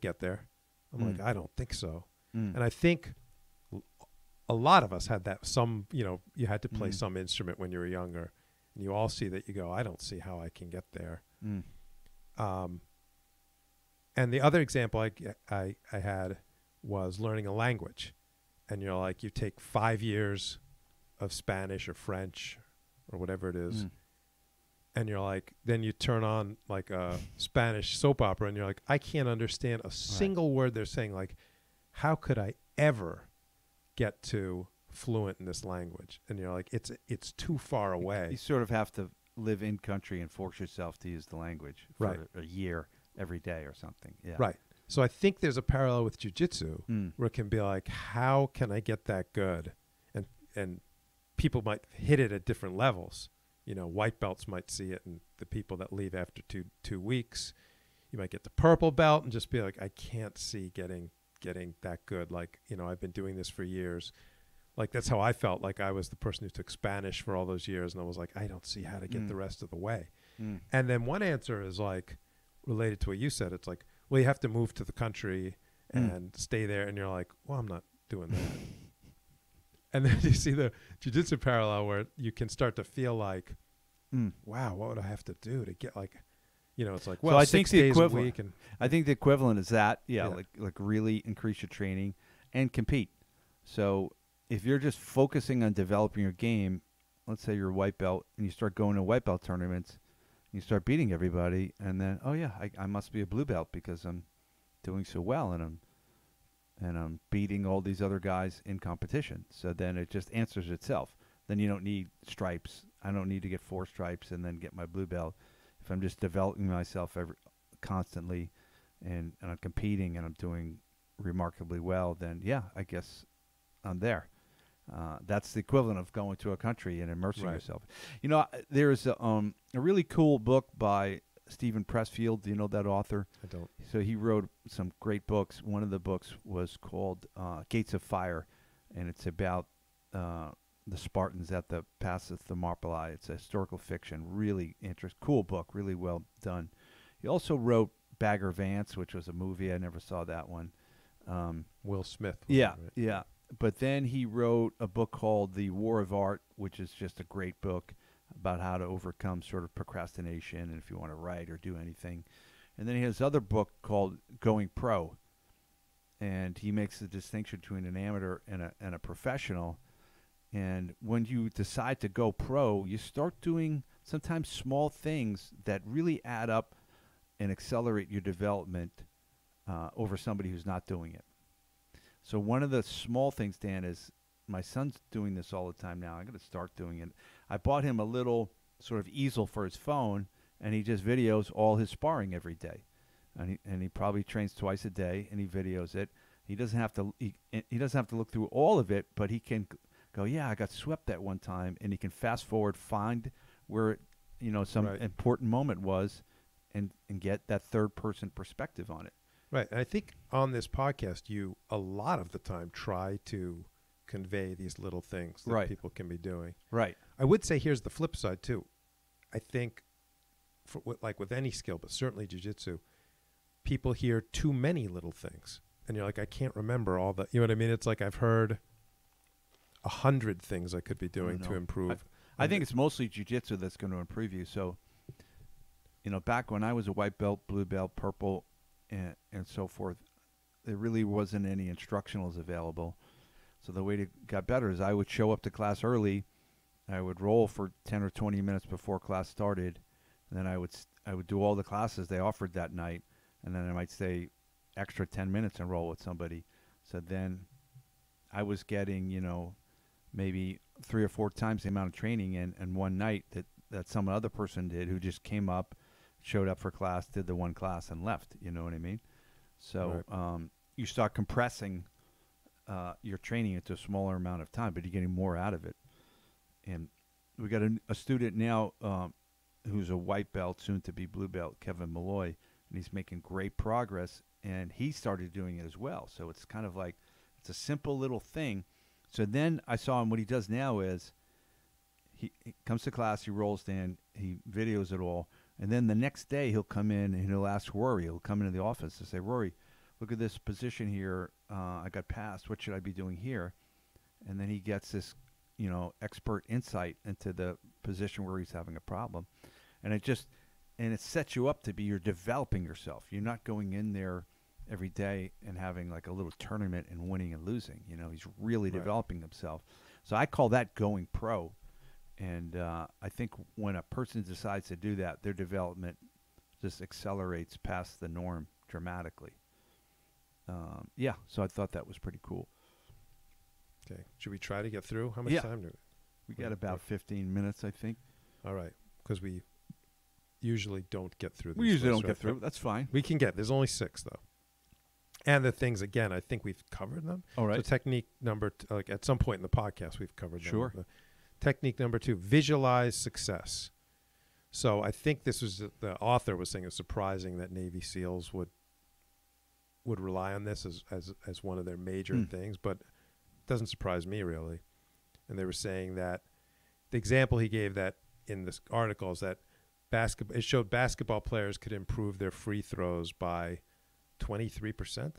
get there. I'm like, I don't think so. And I think a lot of us had that. You had to play some instrument when you were younger, and you all see that. You go, I don't see how I can get there. And the other example I had was learning a language, and you're like, you take 5 years of Spanish or French or whatever it is, and you're like, then you turn on like a Spanish soap opera, and you're like, I can't understand a single word they're saying. Like, how could I ever get to fluent in this language? And you're like, it's too far away. You sort of have to live in country and force yourself to use the language for a year every day or something. Yeah. Right. So I think there's a parallel with jiu-jitsu where it can be like, how can I get that good? And people might hit it at different levels. White belts might see it, and the people that leave after two weeks, you might get the purple belt and just be like, I can't see getting that good. Like, I've been doing this for years. Like, that's how I felt. Like, I was the person who took Spanish for all those years, and I was like, I don't see how to get the rest of the way. And then one answer is like related to what you said. It's like, well, you have to move to the country and stay there. And you're like, well, I'm not doing that. And then you see the jiu-jitsu parallel where you can start to feel like, wow, what would I have to do to get like, it's like, well, so I 6 days a week. And I think the equivalent is that, like really increase your training and compete. So if you're just focusing on developing your game, let's say you're a white belt and you start going to white belt tournaments, you start beating everybody, and then, I must be a blue belt because I'm doing so well, and I'm beating all these other guys in competition. So then it just answers itself. Then you don't need stripes. I don't need to get 4 stripes and then get my blue belt. If I'm just developing myself constantly and I'm competing and I'm doing remarkably well, then I guess I'm there. That's the equivalent of going to a country and immersing yourself. There's a really cool book by Stephen Pressfield. Do you know that author? I don't. So he wrote some great books. One of the books was called Gates of Fire, and it's about the Spartans at the Pass of Thermopylae. It's a historical fiction, really cool book, really well done. He also wrote Bagger Vance, which was a movie. I never saw that one. Will Smith. Yeah, right? yeah. But then he wrote a book called The War of Art, which is just a great book about how to overcome sort of procrastination and if you want to write or do anything. And then he has another book called Going Pro. And he makes the distinction between an amateur and a professional. And when you decide to go pro, you start doing sometimes small things that really add up and accelerate your development over somebody who's not doing it. So one of the small things, Dan, is my son's doing this all the time now. I'm going to start doing it. I bought him a little sort of easel for his phone, and he just videos all his sparring every day. And he probably trains twice a day, and he videos it. He doesn't have to he doesn't have to look through all of it, but he can go, yeah, I got swept that one time, and he can fast forward, find where some important moment was, and get that third person perspective on it. Right. And I think on this podcast, you a lot of the time try to convey these little things that people can be doing. Right. I would say here's the flip side too. I think, like with any skill, but certainly jiu-jitsu, people hear too many little things, and you're like, I can't remember all the. You know what I mean? It's like I've heard 100 things I could be doing to improve. I think it's mostly jiu-jitsu that's going to improve you. So, back when I was a white belt, blue belt, purple, and so forth, there really wasn't any instructionals available. So the way to get better is I would show up to class early. I would roll for 10 or 20 minutes before class started, and then I would do all the classes they offered that night, and then I might stay extra 10 minutes and roll with somebody. So then I was getting, maybe 3 or 4 times the amount of training in one night that some other person did who just came up, showed up for class, did the one class, and left. You know what I mean? So you start compressing your training into a smaller amount of time, but you're getting more out of it. And we got a student now who's a white belt, soon to be blue belt, Kevin Malloy, and he's making great progress, and he started doing it as well. So it's kind of like it's a simple little thing. So then I saw him, what he does now is he comes to class, he rolls in, he videos it all, and then the next day he'll come in and he'll ask Rory, he'll come into the office and say, Rory, look at this position here. I got passed. What should I be doing here? And then he gets this, expert insight into the position where he's having a problem. And it sets you up to be, you're developing yourself. You're not going in there every day and having like a little tournament and winning and losing. He's really developing himself. So I call that going pro. And I think when a person decides to do that, their development just accelerates past the norm dramatically. So I thought that was pretty cool. Okay. Should we try to get through? How much time do we got? About 15 minutes, I think. All right. Because we usually don't get through. We usually don't get through. That's fine. We can get. There's only 6 though. And the things, again, I think we've covered them. All right. So technique number, like at some point in the podcast, we've covered them. Sure. Technique number 2, visualize success. So I think this was the author was saying it's surprising that Navy SEALs would rely on this as one of their major things, but it doesn't surprise me really. And they were saying that the example he gave that in this article is that it showed basketball players could improve their free throws by 23%.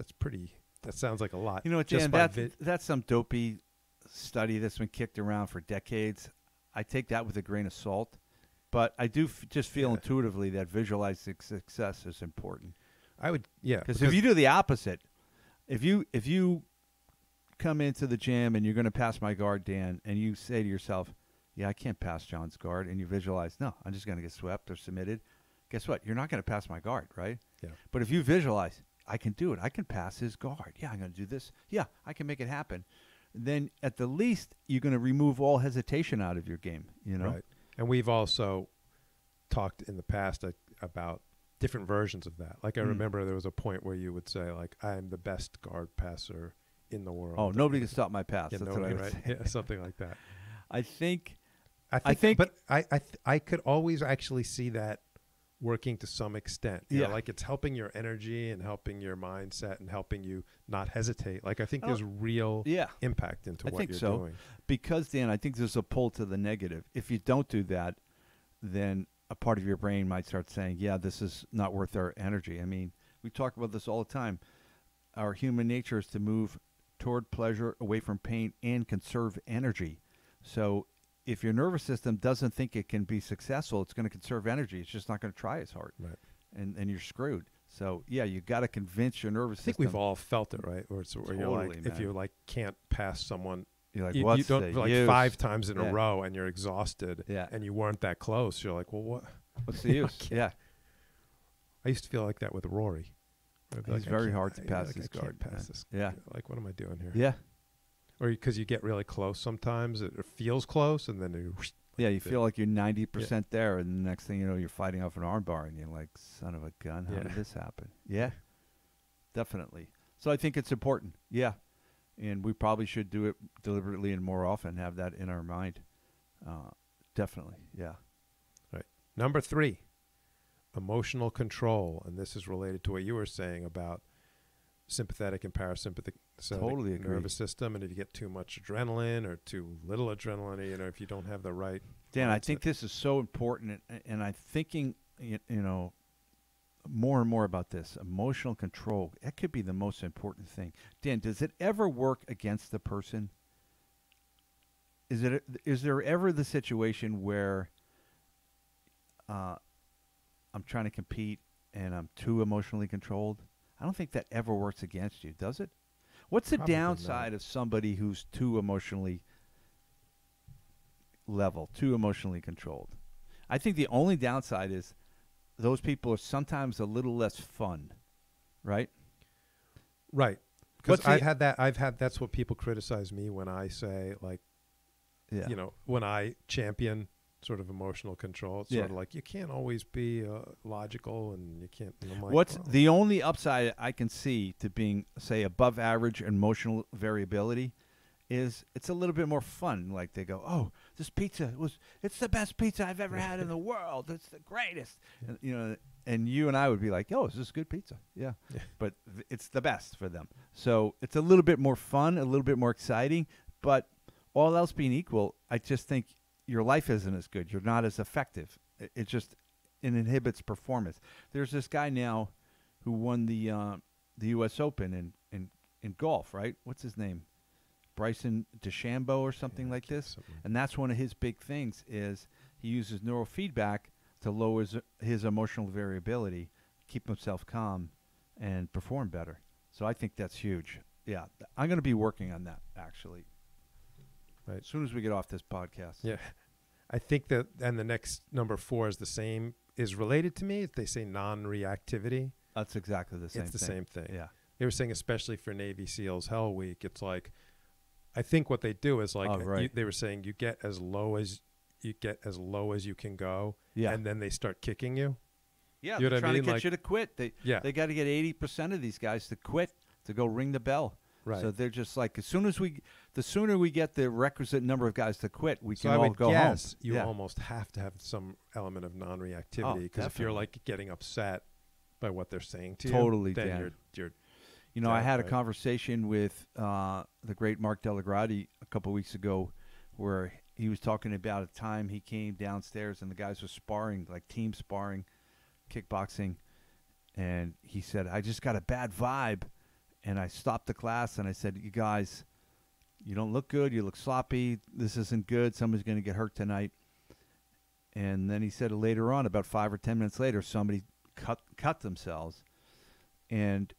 That sounds like a lot. Dan, that's some dopey study that's been kicked around for decades. I take that with a grain of salt, but I do just feel intuitively that visualizing success is important. Because if you do the opposite, if you come into the gym and you're going to pass my guard, Dan, and you say to yourself, yeah, I can't pass John's guard, and you visualize, no, I'm just going to get swept or submitted, guess what? You're not going to pass my guard, right? Yeah. But if you visualize, I can do it. I can pass his guard. Yeah, I'm going to do this. Yeah, I can make it happen. Then at the least, you're going to remove all hesitation out of your game, Right. And we've also talked in the past about different versions of that. Like I remember there was a point where you would say, like, I'm the best guard passer in the world. Oh, nobody can stop my pass. Yeah, that's what I would say. Yeah, something like that. I think, but I could always actually see that working to some extent. You know, like it's helping your energy and helping your mindset and helping you not hesitate. Like I think there's real impact into what you're doing. Because, Dan, I think there's a pull to the negative. If you don't do that, then a part of your brain might start saying, yeah, this is not worth our energy. I mean, we talk about this all the time. our human nature is to move toward pleasure, away from pain, and conserve energy. So if your nervous system doesn't think it can be successful, it's going to conserve energy. It's just not going to try as hard. Right. And you're screwed. So, yeah, you got to convince your nervous system. I think we've all felt it, right? Or it's where Totally, you're like, man. if you like can't pass someone, you're like, you what's don't the like use? 5 times in a row, and you're exhausted, Yeah. and you weren't that close. You're like, well, What's the use? Yeah. I used to feel like that with Rory. He's Like, very hard to pass this I guard. can't pass this. Yeah. Like, what am I doing here? Yeah. Or because you get really close sometimes, it feels close, and then you. Yeah, you feel like you're 90% there, and the next thing you know, you're fighting off an arm bar, and you're like, son of a gun, how did this happen? Yeah, definitely. So I think it's important. Yeah, and we probably should do it deliberately and more often, have that in our mind. Definitely, yeah. Right. Number 3, emotional control, and this is related to what you were saying about sympathetic and parasympathetic Totally agree. nervous system, and if you get too much adrenaline or too little adrenaline, if you don't have the right Dan, mindset. I think this is so important, and I'm thinking, more and more about this. Emotional control, that could be the most important thing. Dan, does it ever work against the person? Is there ever the situation where I'm trying to compete and I'm too emotionally controlled? I don't think that ever works against you, does it? What's the Probably downside of somebody who's too emotionally controlled? I think the only downside is those people are sometimes a little less fun, right? Right. Because that's what people criticize me when I say, like, when I champion sort of emotional control. It's sort of like, you can't always be logical, and you can't. And I'm like, what's the only upside I can see to being, say, above average emotional variability is it's a little bit more fun. Like they go, oh, this pizza it's the best pizza I've ever had in the world. It's the greatest. And, and you and I would be like, oh, is this good pizza? Yeah. But it's the best for them. So it's a little bit more fun, a little bit more exciting. But all else being equal, I just think your life isn't as good. You're not as effective. It inhibits performance. There's this guy now who won the U.S. Open in golf, right? What's his name? Bryson DeChambeau or something like this. And that's one of his big things is he uses neurofeedback to lower his emotional variability, keep himself calm, and perform better. So I think that's huge. Yeah, I'm going to be working on that, actually. Right. As soon as we get off this podcast. Yeah. I think that, and the next number 4 is the same, is related to me. They say non-reactivity. That's exactly the same thing. It's the same thing. Yeah. They were saying, especially for Navy SEALs Hell Week, it's like, I think what they do is like, they were saying you get as low as you can go. Yeah. And then they start kicking you. Yeah. You know they're trying to get like, you to quit. They got to get 80% of these guys to quit, to go ring the bell. Right. So they're just like, the sooner we get the requisite number of guys to quit, we can all go home. I would guess you almost have to have some element of non-reactivity, because if you're like getting upset by what they're saying to you, then you're I had a conversation with the great Mark Delagrati a couple of weeks ago, where he was talking about a time he came downstairs and the guys were sparring, like team sparring, kickboxing, and he said, I just got a bad vibe. And I stopped the class and I said, you guys, you don't look good. You look sloppy. This isn't good. Somebody's going to get hurt tonight. And then he said later on, about 5 or 10 minutes later, somebody cut themselves. And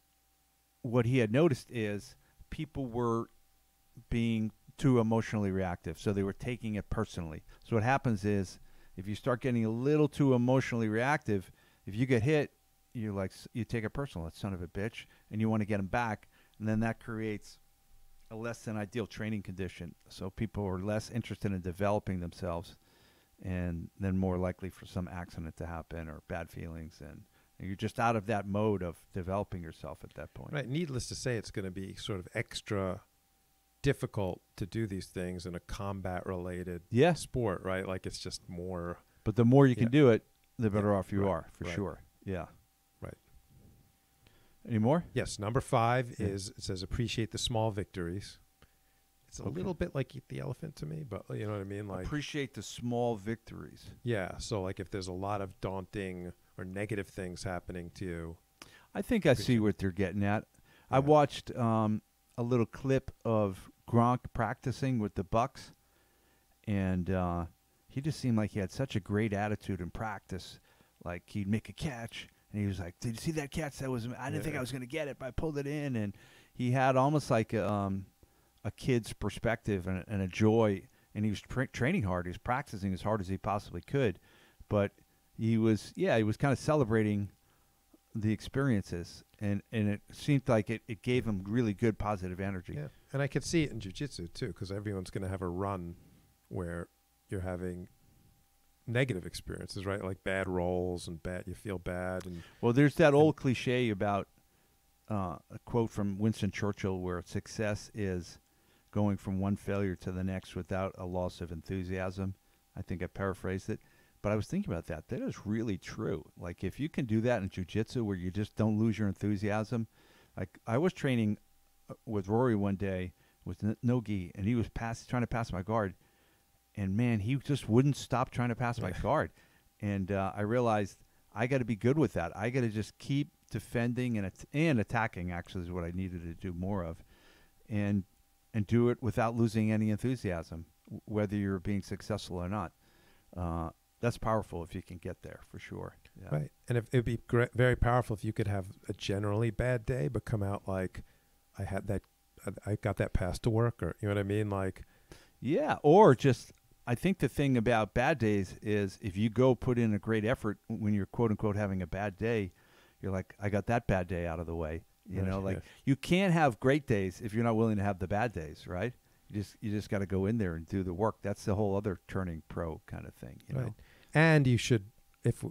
what he had noticed is people were being too emotionally reactive. So they were taking it personally. So what happens is if you start getting a little too emotionally reactive, if you get hit, you take it personal, that son of a bitch, and you want to get him back, and then that creates a less than ideal training condition. So people are less interested in developing themselves, and then more likely for some accident to happen or bad feelings, and you're just out of that mode of developing yourself at that point. Right. Needless to say, it's going to be sort of extra difficult to do these things in a combat-related sport, right? Like it's just more. But the more you can do it, the better off you are, for sure. Yeah. Any more? Yes. Number 5 is, it says, appreciate the small victories. It's a little bit like eat the elephant to me, but you know what I mean? Like appreciate the small victories. Yeah. So like if there's a lot of daunting or negative things happening to you. I think I see what they're getting at. I watched a little clip of Gronk practicing with the Bucks, and he just seemed like he had such a great attitude in practice. Like he'd make a catch, and he was like, "Did you see that catch? I didn't think I was going to get it, but I pulled it in." And he had almost like a kid's perspective and a joy. And he was training hard. He was practicing as hard as he possibly could, but he was kind of celebrating the experiences, and it seemed like it gave him really good positive energy. Yeah, and I could see it in jiu-jitsu too, because everyone's going to have a run where you're having negative experiences, right? Like bad rolls and you feel bad. And well, there's that old cliche about a quote from Winston Churchill where success is going from one failure to the next without a loss of enthusiasm. I think I paraphrased it, but I was thinking about that. That is really true. Like if you can do that in jiu-jitsu where you just don't lose your enthusiasm. Like I was training with Rory one day with no gi, and he was trying to pass my guard, and man, he just wouldn't stop trying to pass my guard. And I realized I got to be good with that. I got to just keep defending and attacking, actually, is what I needed to do more of. And do it without losing any enthusiasm, whether you're being successful or not. That's powerful if you can get there, for sure. Yeah. Right. And it'd be very powerful if you could have a generally bad day, but come out like, I got that pass to work, or you know what I mean? Like, yeah. Or just, I think the thing about bad days is if you go put in a great effort when you're quote unquote having a bad day, you're like, I got that bad day out of the way. You know, like you can't have great days if you're not willing to have the bad days, right? You just got to go in there and do the work. That's the whole other turning pro kind of thing, you know. And you should, if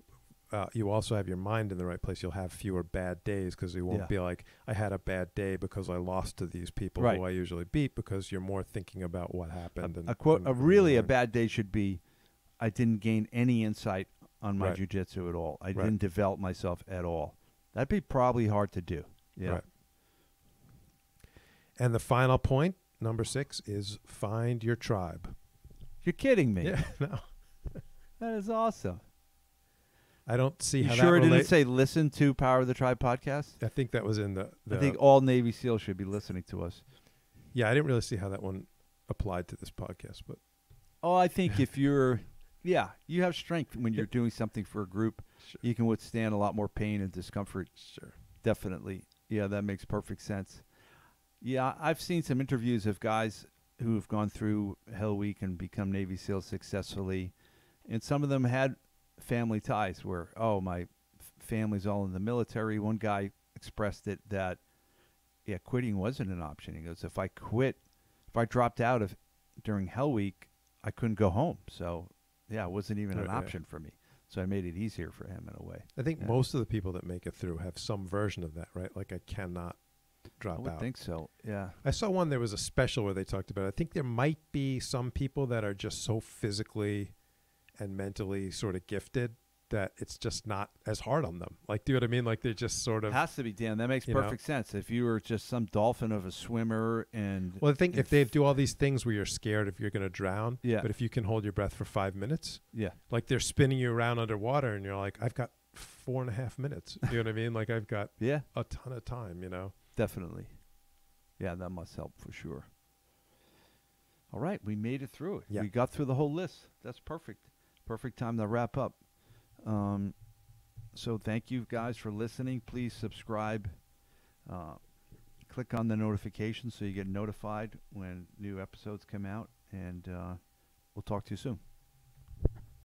you also have your mind in the right place, you'll have fewer bad days because you won't be like, I had a bad day because I lost to these people who I usually beat, because you're more thinking about what happened. A bad day should be, I didn't gain any insight on my jiu-jitsu at all. I didn't develop myself at all. That'd be probably hard to do. Yeah. Right. And the final point, number 6, is find your tribe. You're kidding me. Yeah, no. That is awesome. I don't see how that relates. You sure didn't say listen to Power of the Tribe podcast? I think that was in the I think all Navy SEALs should be listening to us. Yeah, I didn't really see how that one applied to this podcast, but I think if you're you have strength when you're doing something for a group. Sure. You can withstand a lot more pain and discomfort. Sure. Definitely. Yeah, that makes perfect sense. Yeah, I've seen some interviews of guys who have gone through Hell Week and become Navy SEALs successfully. And some of them had family ties where, my family's all in the military. One guy expressed it that, quitting wasn't an option. He goes, if I dropped out during Hell Week, I couldn't go home. So, it wasn't even an option for me. So I made it easier for him in a way. I think most of the people that make it through have some version of that, right? Like I cannot drop out. I would think so, yeah. I saw one, there was a special where they talked about it. I think there might be some people that are just so physically and mentally sort of gifted that it's just not as hard on them. Like, do you know what I mean? Like they're just sort of... Has to be, Dan. That makes perfect sense. If you were just some dolphin of a swimmer and... Well, I think if they do all these things where you're scared if you're going to drown, but if you can hold your breath for 5 minutes, like they're spinning you around underwater and you're like, I've got 4.5 minutes. You know what I mean? Like I've got a ton of time, you know? Definitely. Yeah, that must help for sure. All right, we made it through it. Yeah. We got through the whole list. That's perfect. Perfect time to wrap up. So thank you guys for listening. Please subscribe. Click on the notifications so you get notified when new episodes come out. And we'll talk to you soon.